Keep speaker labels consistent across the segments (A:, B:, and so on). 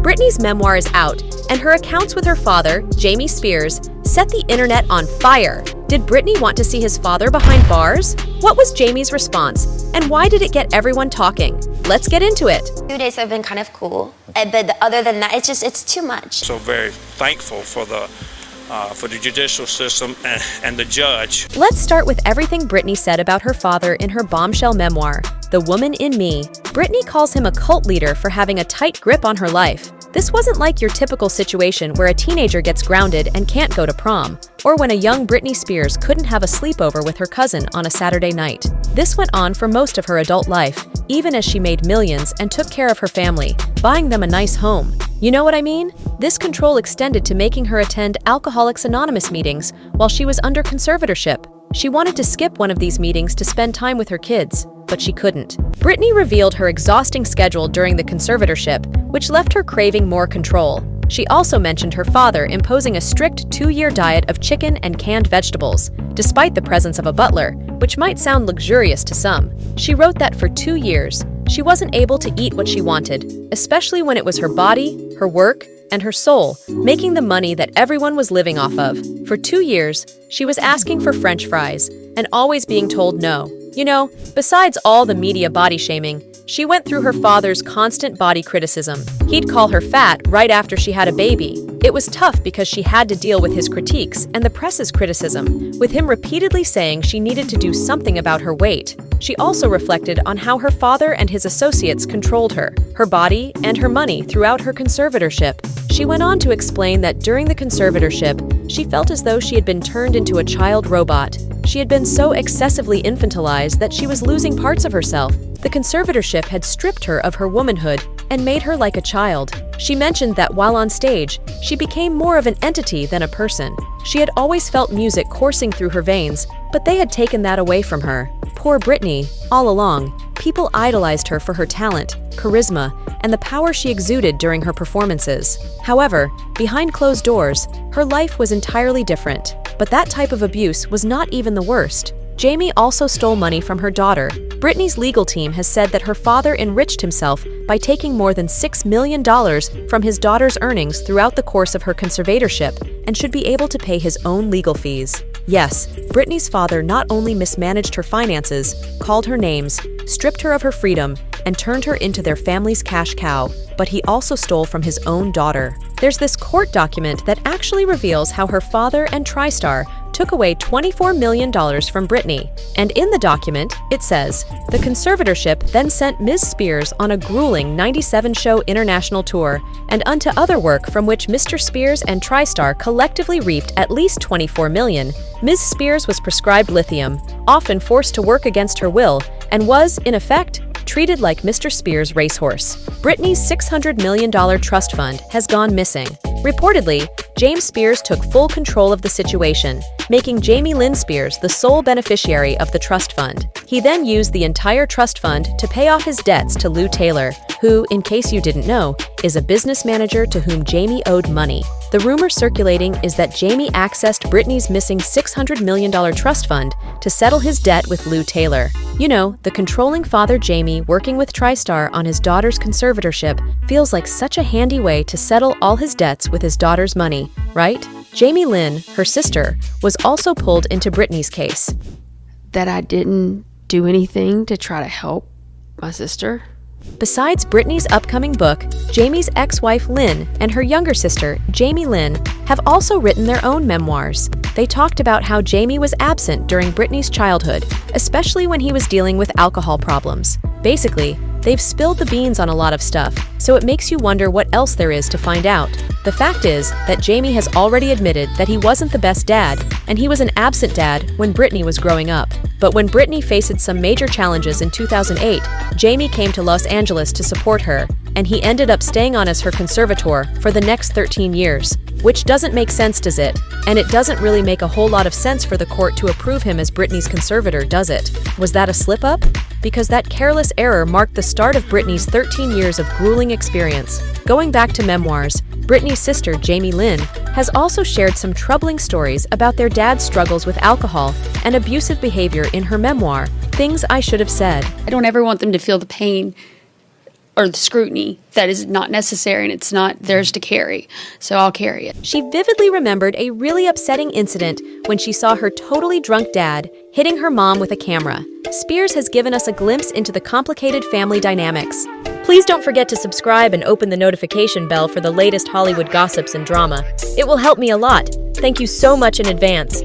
A: Britney's memoir is out, and her accounts with her father, Jaime Spears, set the internet on fire. Did Britney want to see his father behind bars? What was Jaime's response, and why did it get everyone talking? Let's get into it.
B: 2 days have been kind of cool, but other than that, it's too much.
C: So very thankful for the judicial system and the judge.
A: Let's start with everything Britney said about her father in her bombshell memoir, The Woman in Me. Britney calls him a cult leader for having a tight grip on her life. This wasn't like your typical situation where a teenager gets grounded and can't go to prom, or when a young Britney Spears couldn't have a sleepover with her cousin on a Saturday night. This went on for most of her adult life, even as she made millions and took care of her family, buying them a nice home. You know what I mean? This control extended to making her attend Alcoholics Anonymous meetings while she was under conservatorship. She wanted to skip one of these meetings to spend time with her kids, but she couldn't. Britney revealed her exhausting schedule during the conservatorship, which left her craving more control. She also mentioned her father imposing a strict 2-year diet of chicken and canned vegetables, despite the presence of a butler, which might sound luxurious to some. She wrote that for 2 years, she wasn't able to eat what she wanted, especially when it was her body, her work, and her soul, making the money that everyone was living off of. For 2 years, she was asking for French fries and always being told no. You know, besides all the media body shaming, she went through her father's constant body criticism. He'd call her fat right after she had a baby. It was tough because she had to deal with his critiques and the press's criticism, with him repeatedly saying she needed to do something about her weight. She also reflected on how her father and his associates controlled her body, and her money throughout her conservatorship. She went on to explain that during the conservatorship, she felt as though she had been turned into a child robot. She had been so excessively infantilized that she was losing parts of herself. The conservatorship had stripped her of her womanhood and made her like a child. She mentioned that while on stage, she became more of an entity than a person. She had always felt music coursing through her veins, but they had taken that away from her. Poor Britney, all along, people idolized her for her talent, charisma, and the power she exuded during her performances. However, behind closed doors, her life was entirely different. But that type of abuse was not even the worst. Jaime also stole money from her daughter. Britney's legal team has said that her father enriched himself by taking more than $6 million from his daughter's earnings throughout the course of her conservatorship and should be able to pay his own legal fees. Yes, Britney's father not only mismanaged her finances, called her names, stripped her of her freedom, and turned her into their family's cash cow, but he also stole from his own daughter. There's this court document that actually reveals how her father and TriStar took away $24 million from Britney. And in the document, it says, the conservatorship then sent Ms. Spears on a grueling 97-show international tour and unto other work from which Mr. Spears and TriStar collectively reaped at least $24 million. Ms. Spears was prescribed lithium, often forced to work against her will, and was, in effect, treated like Mr. Spears' racehorse. Britney's $600 million trust fund has gone missing. Reportedly, James Spears took full control of the situation, making Jamie Lynn Spears the sole beneficiary of the trust fund. He then used the entire trust fund to pay off his debts to Lou Taylor, who, in case you didn't know, is a business manager to whom Jamie owed money. The rumor circulating is that Jamie accessed Britney's missing $600 million trust fund to settle his debt with Lou Taylor. You know, the controlling father Jamie working with TriStar on his daughter's conservatorship feels like such a handy way to settle all his debts with his daughter's money, right? Jamie Lynn, her sister, was also pulled into Britney's case.
D: That I didn't do anything to try to help my sister.
A: Besides Britney's upcoming book, Jamie's ex-wife Lynn and her younger sister, Jamie Lynn, have also written their own memoirs. They talked about how Jamie was absent during Britney's childhood, especially when he was dealing with alcohol problems. Basically, they've spilled the beans on a lot of stuff, so it makes you wonder what else there is to find out. The fact is that Jamie has already admitted that he wasn't the best dad, and he was an absent dad when Britney was growing up. But when Britney faced some major challenges in 2008, Jamie came to Los Angeles to support her, and he ended up staying on as her conservator for the next 13 years. Which doesn't make sense, does it? And it doesn't really make a whole lot of sense for the court to approve him as Britney's conservator, does it? Was that a slip-up? Because that careless error marked the start of Britney's 13 years of grueling experience. Going back to memoirs, Britney's sister, Jamie Lynn, has also shared some troubling stories about their dad's struggles with alcohol and abusive behavior in her memoir, Things I Should Have Said.
D: I don't ever want them to feel the pain or the scrutiny that is not necessary and it's not theirs to carry. So I'll carry it.
A: She vividly remembered a really upsetting incident when she saw her totally drunk dad hitting her mom with a camera. Spears has given us a glimpse into the complicated family dynamics. Please don't forget to subscribe and open the notification bell for the latest Hollywood gossips and drama. It will help me a lot. Thank you so much in advance.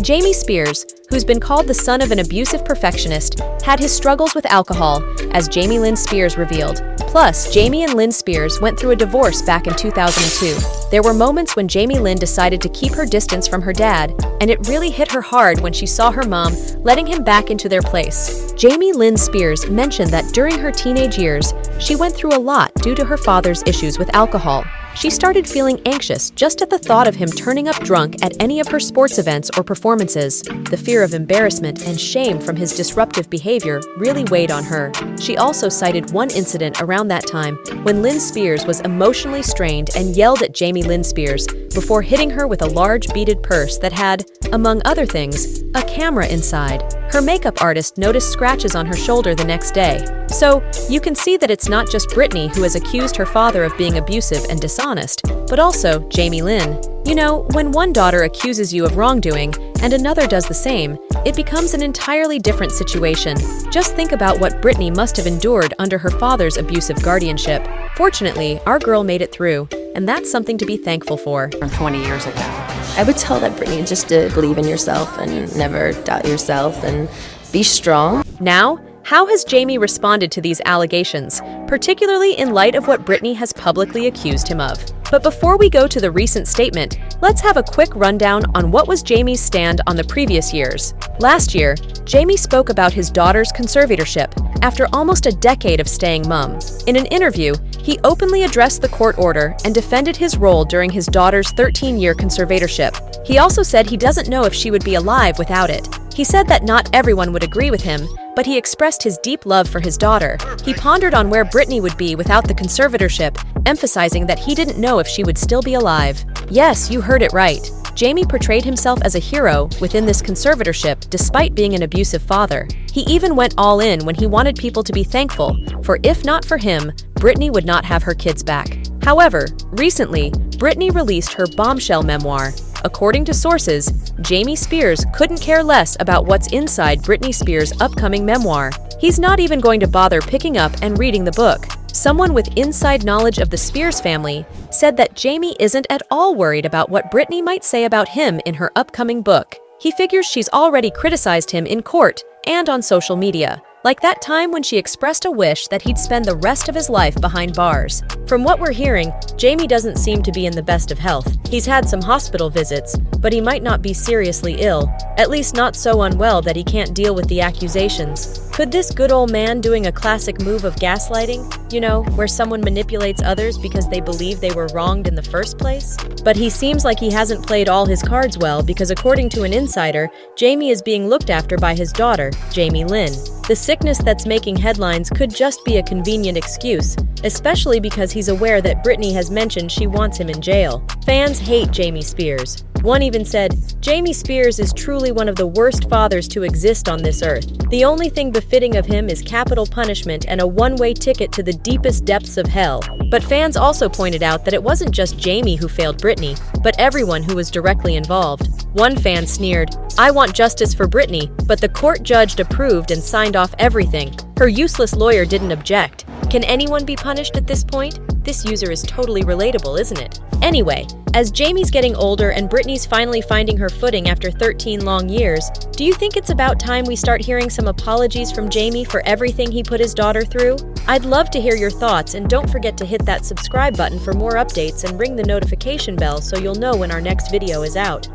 A: Jaime Spears, who's been called the son of an abusive perfectionist, had his struggles with alcohol, as Jamie Lynn Spears revealed. Plus, Jamie and Lynn Spears went through a divorce back in 2002. There were moments when Jamie Lynn decided to keep her distance from her dad, and it really hit her hard when she saw her mom letting him back into their place. Jamie Lynn Spears mentioned that during her teenage years, she went through a lot due to her father's issues with alcohol. She started feeling anxious just at the thought of him turning up drunk at any of her sports events or performances. The fear of embarrassment and shame from his disruptive behavior really weighed on her. She also cited one incident around that time when Lynn Spears was emotionally strained and yelled at Jamie Lynn Spears before hitting her with a large beaded purse that had, among other things, a camera inside. Her makeup artist noticed scratches on her shoulder the next day. So, you can see that it's not just Britney who has accused her father of being abusive and dishonest, but also Jamie Lynn. You know, when one daughter accuses you of wrongdoing and another does the same, it becomes an entirely different situation. Just think about what Britney must have endured under her father's abusive guardianship. Fortunately, our girl made it through, and that's something to be thankful for.
E: From 20 years ago.
B: I would tell that Britney just to believe in yourself and never doubt yourself and be strong.
A: Now, how has Jamie responded to these allegations, particularly in light of what Britney has publicly accused him of? But before we go to the recent statement, let's have a quick rundown on what was Jamie's stand on the previous years. Last year, Jamie spoke about his daughter's conservatorship after almost a decade of staying mum. In an interview, he openly addressed the court order and defended his role during his daughter's 13-year conservatorship. He also said he doesn't know if she would be alive without it. He said that not everyone would agree with him, but he expressed his deep love for his daughter. He pondered on where Britney would be without the conservatorship, emphasizing that he didn't know if she would still be alive. Yes, you heard it right. Jamie portrayed himself as a hero within this conservatorship despite being an abusive father. He even went all in when he wanted people to be thankful, for if not for him, Britney would not have her kids back. However, recently, Britney released her bombshell memoir. According to sources, Jaime Spears couldn't care less about what's inside Britney Spears' upcoming memoir. He's not even going to bother picking up and reading the book. Someone with inside knowledge of the Spears family said that Jamie isn't at all worried about what Britney might say about him in her upcoming book. He figures she's already criticized him in court and on social media, like that time when she expressed a wish that he'd spend the rest of his life behind bars. From what we're hearing, Jamie doesn't seem to be in the best of health. He's had some hospital visits, but he might not be seriously ill, at least not so unwell that he can't deal with the accusations. Could this good old man doing a classic move of gaslighting? You know, where someone manipulates others because they believe they were wronged in the first place? But he seems like he hasn't played all his cards well because according to an insider, Jamie is being looked after by his daughter, Jamie Lynn. The sickness that's making headlines could just be a convenient excuse, especially because he's aware that Britney has mentioned she wants him in jail. Fans hate Jaime Spears. One even said, Jaime Spears is truly one of the worst fathers to exist on this earth. The only thing befitting of him is capital punishment and a one-way ticket to the deepest depths of hell. But fans also pointed out that it wasn't just Jamie who failed Britney, but everyone who was directly involved. One fan sneered, I want justice for Britney, but the court judge approved and signed off everything. Her useless lawyer didn't object. Can anyone be punished at this point? This user is totally relatable, isn't it? Anyway, as Jamie's getting older and Britney's finally finding her footing after 13 long years, do you think it's about time we start hearing some apologies from Jamie for everything he put his daughter through? I'd love to hear your thoughts, and don't forget to hit that subscribe button for more updates and ring the notification bell so you'll know when our next video is out.